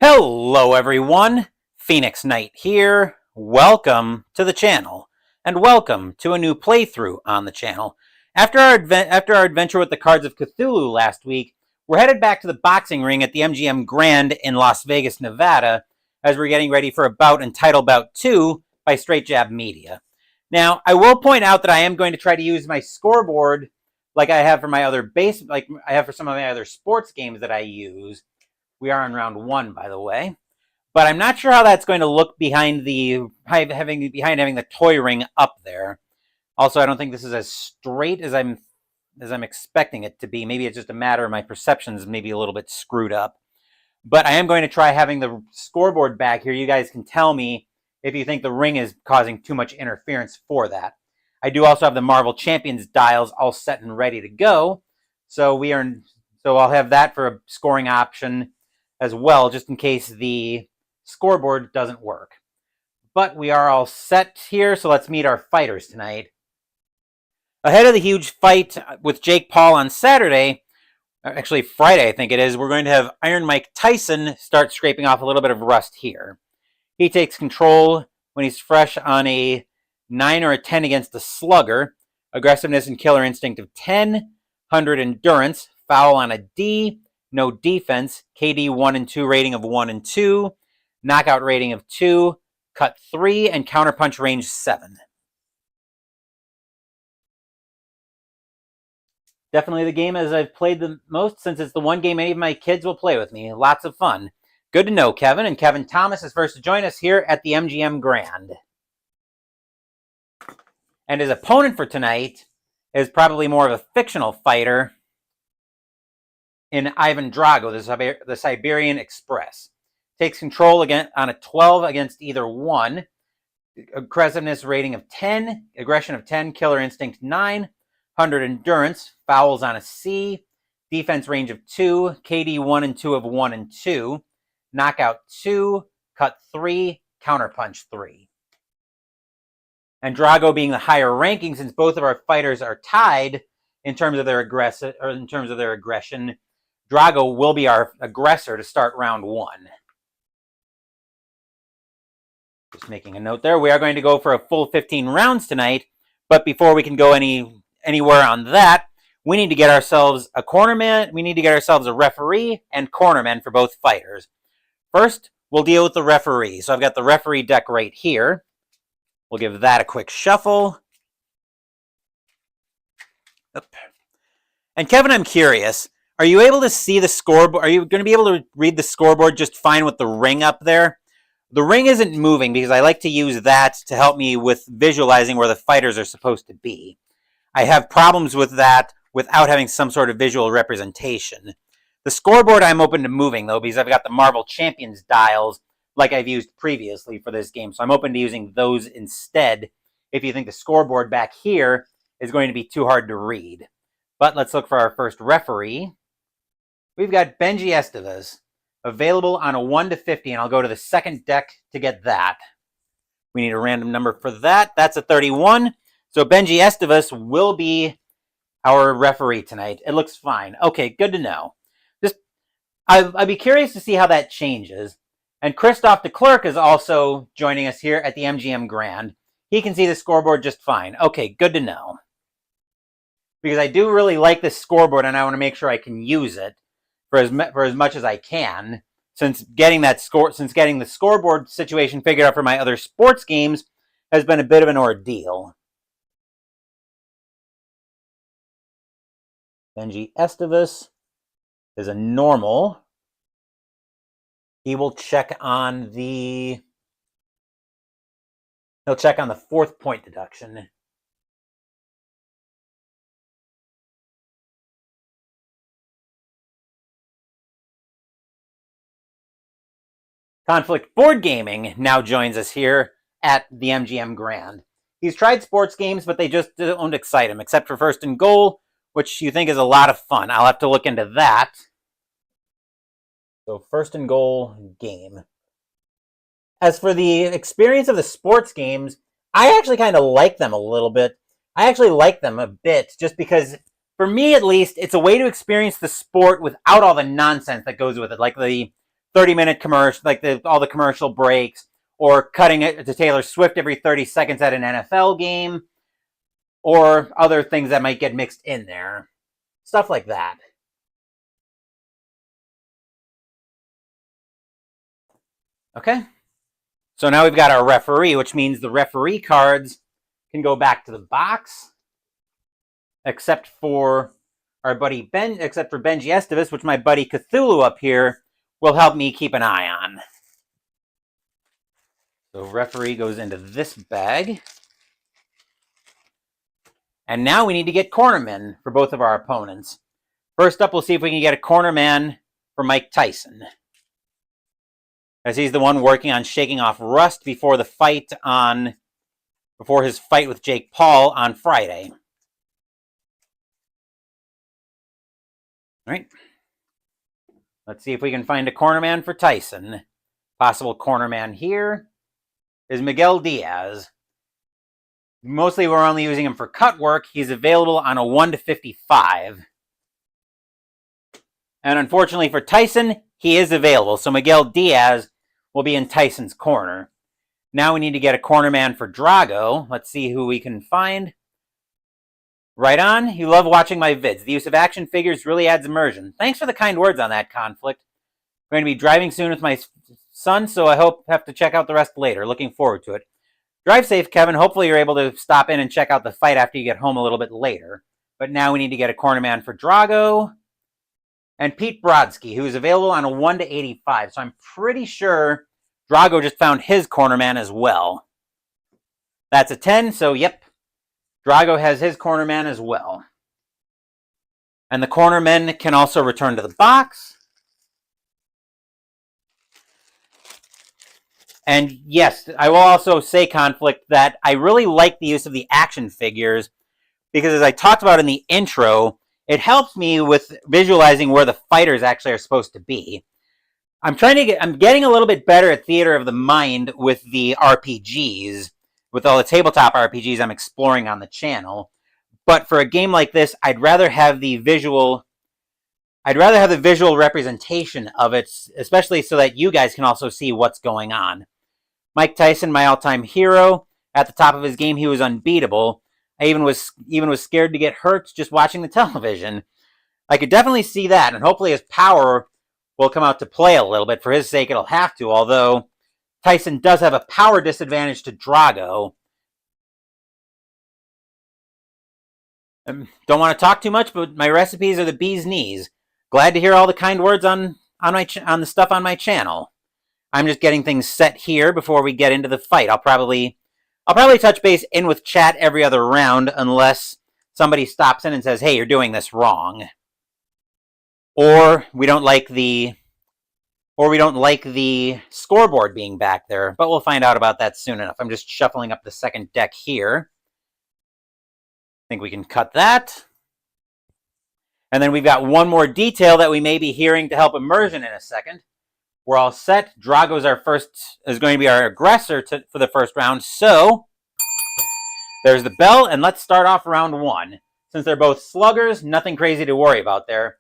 Hello everyone, Phoenix Knight here. Welcome to the channel, and welcome to a new playthrough on the channel. After our adventure with the Cards of Cthulhu last week, we're headed back to the boxing ring at the MGM Grand in Las Vegas, Nevada, as we're getting ready for a bout in Title Bout II by Straight Jab Media. Now, I will point out that I am going to try to use my scoreboard like I have for my other like I have for some of my other sports games that I use. We are on round 1, by the way. But I'm not sure how that's going to look behind having the toy ring up there. Also, I don't think this is as straight as I'm expecting it to be. Maybe it's just a matter of my perceptions maybe a little bit screwed up. But I am going to try having the scoreboard back here. You guys can tell me if you think the ring is causing too much interference for that. I do also have the Marvel Champions dials all set and ready to go. So I'll have that for a scoring option as well, just in case the scoreboard doesn't work. But we are all set here, so let's meet our fighters tonight. Ahead of the huge fight with Jake Paul on Saturday, actually Friday I think it is, we're going to have Iron Mike Tyson start scraping off a little bit of rust here. He takes control when he's fresh on a 9 or a 10 against the slugger, aggressiveness and killer instinct of 10, 100 endurance, foul on a D, no defense, KD 1 and 2 rating of 1 and 2, knockout rating of 2, cut 3, and counterpunch range 7. Definitely the game as I've played the most, since it's the one game any of my kids will play with me. Lots of fun. Good to know, Kevin. And Kevin Thomas is first to join us here at the MGM Grand. And his opponent for tonight is probably more of a fictional fighter in Ivan Drago, the Siberian Express. Takes control again on a 12 against either 1. Aggressiveness rating of 10, aggression of 10, killer instinct 9, 100 endurance, fouls on a C, defense range of 2, KD 1 and 2 of 1 and 2, knockout 2, cut 3, counterpunch 3. And Drago being the higher ranking, since both of our fighters are tied in terms of their aggression, Drago will be our aggressor to start round 1. Just making a note there. We are going to go for a full 15 rounds tonight, but before we can go anywhere on that, we need to get ourselves a cornerman, we need to get ourselves a referee and cornerman for both fighters. First, we'll deal with the referee. So I've got the referee deck right here. We'll give that a quick shuffle. And Kevin, I'm curious, are you able to see the scoreboard? Are you going to be able to read the scoreboard just fine with the ring up there? The ring isn't moving because I like to use that to help me with visualizing where the fighters are supposed to be. I have problems with that without having some sort of visual representation. The scoreboard I'm open to moving, though, because I've got the Marvel Champions dials like I've used previously for this game. So I'm open to using those instead if you think the scoreboard back here is going to be too hard to read. But let's look for our first referee. We've got Benji Estevez available on a 1 to 50, and I'll go to the second deck to get that. We need a random number for that. That's a 31. So Benji Estevez will be our referee tonight. It looks fine. Okay, good to know. I'd be curious to see how that changes. And Christoph de Klerk is also joining us here at the MGM Grand. He can see the scoreboard just fine. Okay, good to know. Because I do really like this scoreboard, and I want to make sure I can use it for as much as I can. Since getting the scoreboard situation figured out for my other sports games has been a bit of an ordeal. Benji Estevez is a normal. He will check on the 4th point deduction. Conflict Board Gaming now joins us here at the MGM Grand. He's tried sports games, but they just don't excite him, except for First and Goal, which you think is a lot of fun. I'll have to look into that. So First and Goal game. As for the experience of the sports games, I actually kind of like them a little bit. I actually like them a bit, just because for me at least, it's a way to experience the sport without all the nonsense that goes with it. Like the 30-minute commercial, like all the commercial breaks, or cutting it to Taylor Swift every 30 seconds at an NFL game, or other things that might get mixed in there. Stuff like that. Okay. So now we've got our referee, which means the referee cards can go back to the box, except for our buddy Ben, except for Benji Estevez, which my buddy Cthulhu up here will help me keep an eye on. So referee goes into this bag. And now we need to get cornermen for both of our opponents. First up, we'll see if we can get a cornerman for Mike Tyson, as he's the one working on shaking off rust before his fight with Jake Paul on Friday. All right. Let's see if we can find a cornerman for Tyson. Possible cornerman here is Miguel Diaz. Mostly we're only using him for cut work. He's available on a 1/55. And unfortunately for Tyson, he is available. So Miguel Diaz will be in Tyson's corner. Now we need to get a cornerman for Drago. Let's see who we can find. Right on. You love watching my vids. The use of action figures really adds immersion. Thanks for the kind words on that, Conflict. I'm going to be driving soon with my son, so I have to check out the rest later. Looking forward to it. Drive safe, Kevin. Hopefully you're able to stop in and check out the fight after you get home a little bit later. But now we need to get a cornerman for Drago. And Pete Brodsky, who is available on a 1/85. So I'm pretty sure Drago just found his cornerman as well. That's a 10, so yep. Drago has his cornerman as well. And the cornermen can also return to the box. And yes, I will also say, Conflict, that I really like the use of the action figures because, as I talked about in the intro, it helps me with visualizing where the fighters actually are supposed to be. I'm getting a little bit better at theater of the mind with the RPGs, with all the tabletop RPGs I'm exploring on the channel. But for a game like this, I'd rather have the visual representation of it, especially so that you guys can also see what's going on. Mike Tyson, my all-time hero. At the top of his game, he was unbeatable. I even was scared to get hurt just watching the television. I could definitely see that, and hopefully his power will come out to play a little bit. For his sake, it'll have to, although Tyson does have a power disadvantage to Drago. Don't want to talk too much, but my recipes are the bee's knees. Glad to hear all the kind words on the stuff on my channel. I'm just getting things set here before we get into the fight. I'll probably touch base in with chat every other round unless somebody stops in and says, "Hey, you're doing this wrong," or we don't like the scoreboard being back there. But we'll find out about that soon enough. I'm just shuffling up the second deck here. I think we can cut that. And then we've got one more detail that we may be hearing to help immersion in a second. We're all set. Drago's is going to be our aggressor for the first round. So there's the bell, and let's start off round one. Since they're both sluggers, nothing crazy to worry about there.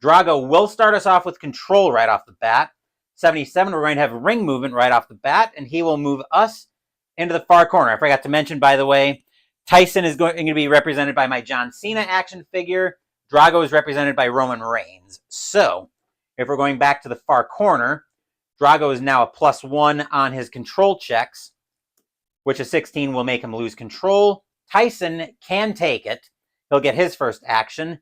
Drago will start us off with control right off the bat. 77, we're going to have ring movement right off the bat, and he will move us into the far corner. I forgot to mention, by the way, Tyson is going to be represented by my John Cena action figure. Drago is represented by Roman Reigns. So if we're going back to the far corner, Drago is now a +1 on his control checks, which a 16 will make him lose control. Tyson can take it. He'll get his first action.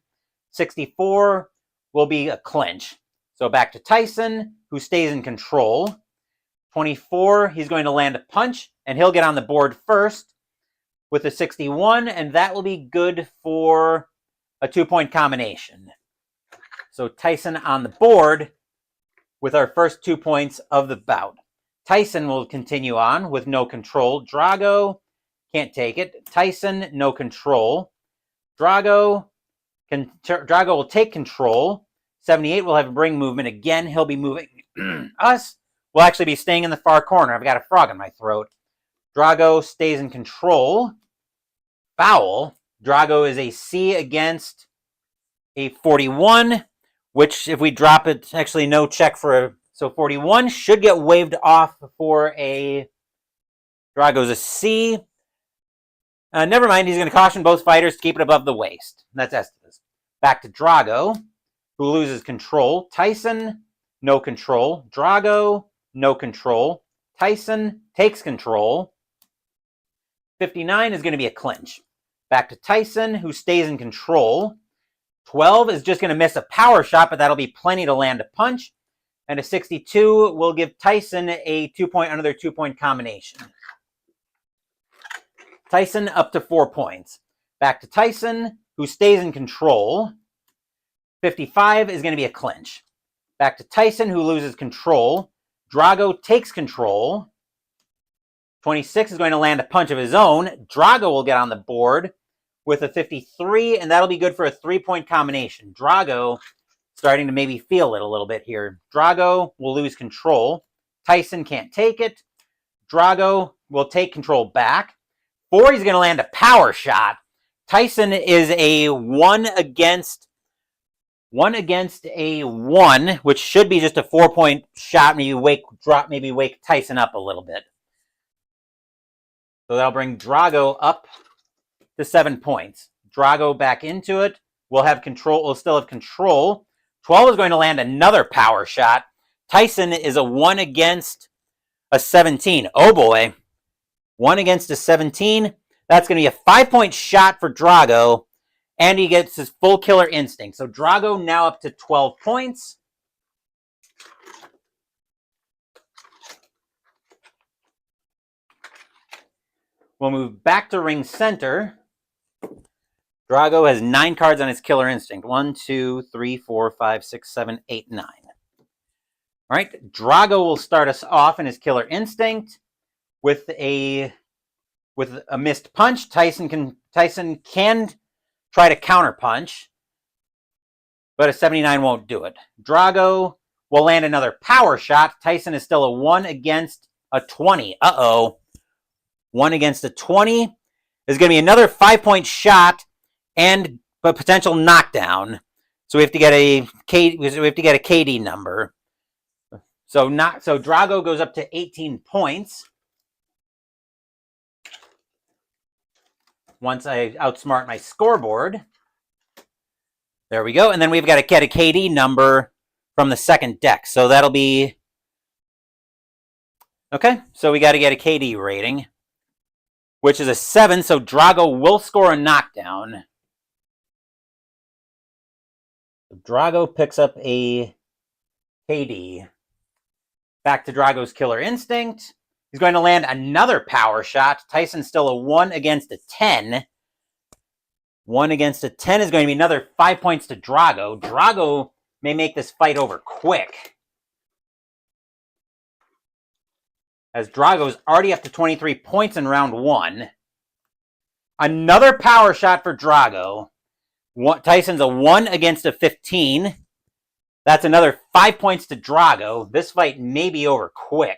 64 will be a clinch. So back to Tyson, who stays in control. 24, he's going to land a punch, and he'll get on the board first with a 61, and that will be good for a 2-point combination. So Tyson on the board with our first 2 points of the bout. Tyson will continue on with no control. Drago can't take it. Tyson, no control. Drago will take control. 78 will have ring movement again. He'll be moving us. We'll actually be staying in the far corner. I've got a frog in my throat. Drago stays in control. Foul. Drago is a C against a 41, which if we drop it, actually no check for So 41 should get waved off for a Drago's a C. Never mind, he's going to caution both fighters to keep it above the waist. That's Estes. Back to Drago, who loses control. Tyson, no control. Drago, no control. Tyson takes control. 59 is going to be a clinch. Back to Tyson, who stays in control. 12 is just going to miss a power shot, but that'll be plenty to land a punch. And a 62 will give Tyson a another 2-point combination. Tyson up to 4 points. Back to Tyson, who stays in control. 55 is going to be a clinch. Back to Tyson, who loses control. Drago takes control. 26 is going to land a punch of his own. Drago will get on the board with a 53, and that'll be good for a 3-point combination. Drago starting to maybe feel it a little bit here. Drago will lose control. Tyson can't take it. Drago will take control back. 4, he's going to land a power shot. Tyson is a 1 against a 1, which should be just a 4-point shot. Maybe wake Tyson up a little bit. So that'll bring Drago up to 7 points. Drago back into it. We'll still have control. 12 is going to land another power shot. Tyson is a 1 against a 17. Oh boy. 1 against a 17. That's going to be a 5-point shot for Drago. And he gets his full killer instinct. So Drago now up to 12 points. We'll move back to ring center. Drago has 9 cards on his killer instinct. 1, 2, 3, 4, 5, 6, 7, 8, 9. All right, Drago will start us off in his killer instinct with a missed punch. Tyson can try to counter punch, but a 79 won't do it. Drago will land another power shot. Tyson is still a 1 against a 20. 1 against a 20 is going to be another 5-point shot and a potential knockdown. So we have to get a KD number. So Drago goes up to 18 points. Once I outsmart my scoreboard. There we go. And then we've got to get a KD number from the second deck. So that'll be... Okay, so we got to get a KD rating, which is a 7, so Drago will score a knockdown. Drago picks up a KD. Back to Drago's killer instinct. He's going to land another power shot. Tyson's still a 1 against a 10. 1 against a 10 is going to be another 5 points to Drago. Drago may make this fight over quick, as Drago's already up to 23 points in round 1. Another power shot for Drago. Tyson's a 1 against a 15. That's another 5 points to Drago. This fight may be over quick.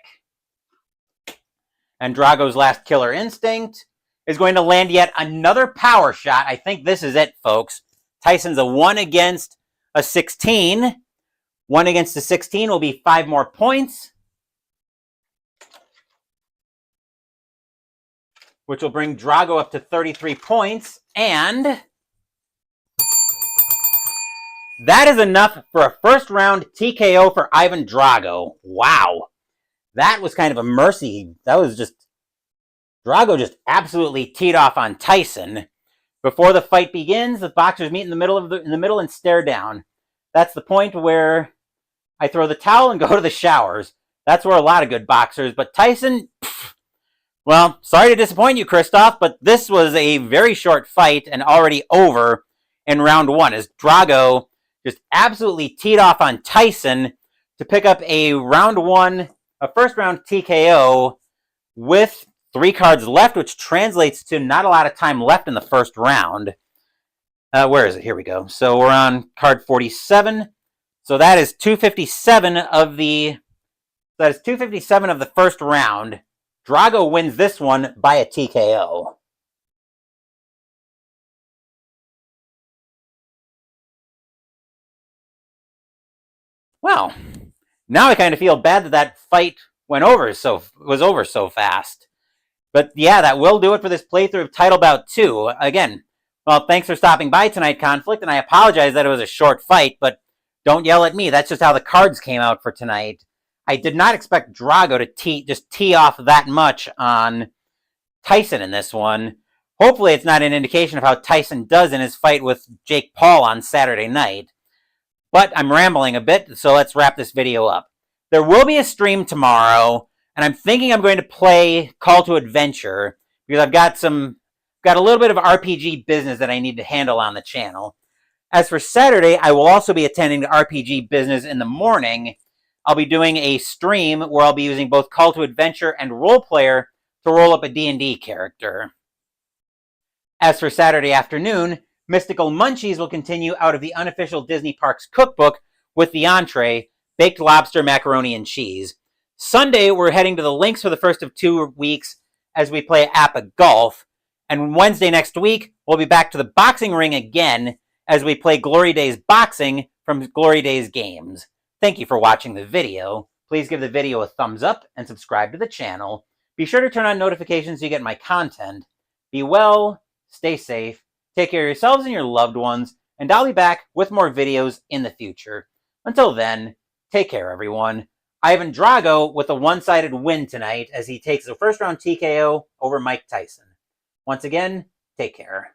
And Drago's last killer instinct is going to land yet another power shot. I think this is it, folks. Tyson's a 1 against a 16. 1 against a 16 will be 5 more points, which will bring Drago up to 33 points. And that is enough for a first round TKO for Ivan Drago. Wow. That was kind of a mercy. That was just... Drago just absolutely teed off on Tyson. Before the fight begins, the boxers meet in the middle and stare down. That's the point where I throw the towel and go to the showers. That's where a lot of good boxers. But Tyson... Well, sorry to disappoint you, Christoph, but this was a very short fight and already over in round 1, as Drago just absolutely teed off on Tyson to pick up a first round TKO with 3 cards left, which translates to not a lot of time left in the first round. Where is it? Here we go. So we're on card 47. So that is 257 of the first round. Drago wins this one by a TKO. Well, Now I kind of feel bad that that fight was over so fast. But yeah, that will do it for this playthrough of Title Bout II. Again, well, thanks for stopping by tonight, Conflict, and I apologize that it was a short fight, but don't yell at me. That's just how the cards came out for tonight. I did not expect Drago to just tee off that much on Tyson in this one. Hopefully it's not an indication of how Tyson does in his fight with Jake Paul on Saturday night. But I'm rambling a bit, so let's wrap this video up. There will be a stream tomorrow, and I'm thinking I'm going to play Call to Adventure, because I've got a little bit of RPG business that I need to handle on the channel. As for Saturday, I will also be attending the RPG business in the morning. I'll be doing a stream where I'll be using both Call to Adventure and Role Player to roll up a D&D character. As for Saturday afternoon, Mystical Munchies will continue out of the unofficial Disney Parks cookbook with the entree, baked lobster, macaroni, and cheese. Sunday, we're heading to the links for the first of 2 weeks as we play APA Golf. And Wednesday next week, we'll be back to the boxing ring again as we play Glory Days Boxing from Glory Days Games. Thank you for watching the video. Please give the video a thumbs up and subscribe to the channel. Be sure to turn on notifications so you get my content. Be well, stay safe, take care of yourselves and your loved ones, and I'll be back with more videos in the future. Until then, take care, everyone. Ivan Drago with a one-sided win tonight as he takes a first-round TKO over Mike Tyson. Once again, take care.